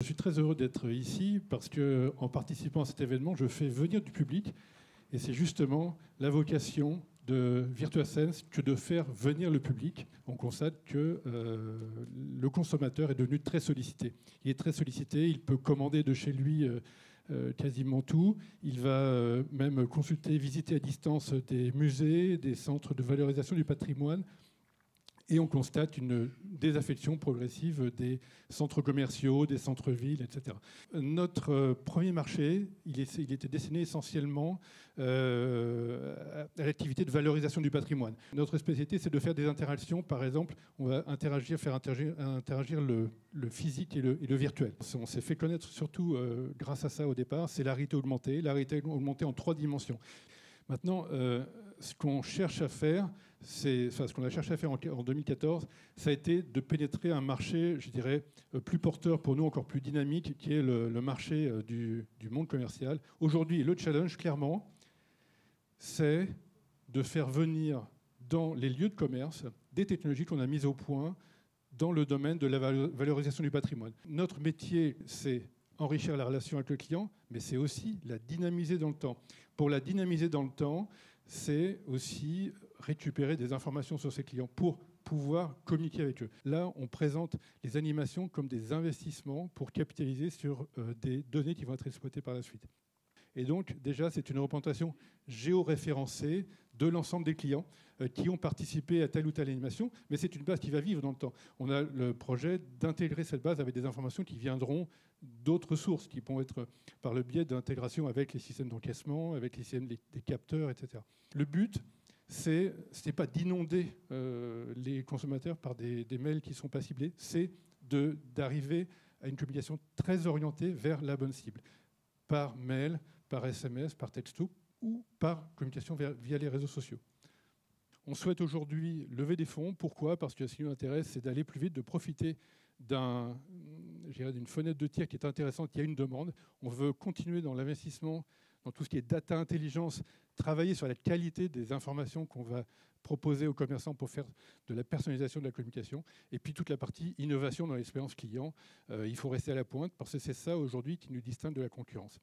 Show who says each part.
Speaker 1: Je suis très heureux d'être ici parce qu'en participant à cet événement, je fais venir du public. Et c'est justement la vocation de VirtuaSense que de faire venir le public. On constate que le consommateur est devenu très sollicité. Il est très sollicité, il peut commander de chez lui quasiment tout. Il va même consulter, visiter à distance des musées, des centres de valorisation du patrimoine. Et on constate une désaffection progressive des centres commerciaux, des centres-villes, etc. Notre premier marché, il était destiné essentiellement à l'activité de valorisation du patrimoine. Notre spécialité, c'est de faire des interactions. Par exemple, on va faire interagir le physique et le virtuel. On s'est fait connaître surtout grâce à ça au départ. C'est la réalité augmentée en 3 dimensions. Maintenant, ce qu'on cherche à faire, ce qu'on a cherché à faire en 2014, ça a été de pénétrer un marché, je dirais, plus porteur pour nous, encore plus dynamique, qui est le marché du monde commercial. Aujourd'hui, le challenge, clairement, c'est de faire venir dans les lieux de commerce des technologies qu'on a mises au point dans le domaine de la valorisation du patrimoine. Notre métier, c'est enrichir la relation avec le client, mais c'est aussi la dynamiser dans le temps. Pour la dynamiser dans le temps, c'est aussi récupérer des informations sur ses clients pour pouvoir communiquer avec eux. Là, on présente les animations comme des investissements pour capitaliser sur des données qui vont être exploitées par la suite. Et donc, déjà, c'est une représentation géoréférencée de l'ensemble des clients qui ont participé à telle ou telle animation, mais c'est une base qui va vivre dans le temps. On a le projet d'intégrer cette base avec des informations qui viendront d'autres sources, qui pourront être par le biais d'intégration avec les systèmes d'encaissement, avec les systèmes des capteurs, etc. Le but, ce n'est pas d'inonder les consommateurs par des mails qui ne sont pas ciblés, c'est d'arriver à une communication très orientée vers la bonne cible, par mail, par SMS, par texto ou par communication via les réseaux sociaux. On souhaite aujourd'hui lever des fonds. Pourquoi ? Parce que ce qui nous intéresse, c'est d'aller plus vite, de profiter d'une fenêtre de tir qui est intéressante, il y a une demande. On veut continuer dans l'investissement, dans tout ce qui est data intelligence, travailler sur la qualité des informations qu'on va proposer aux commerçants pour faire de la personnalisation de la communication. Et puis toute la partie innovation dans l'expérience client. Il faut rester à la pointe parce que c'est ça aujourd'hui qui nous distingue de la concurrence.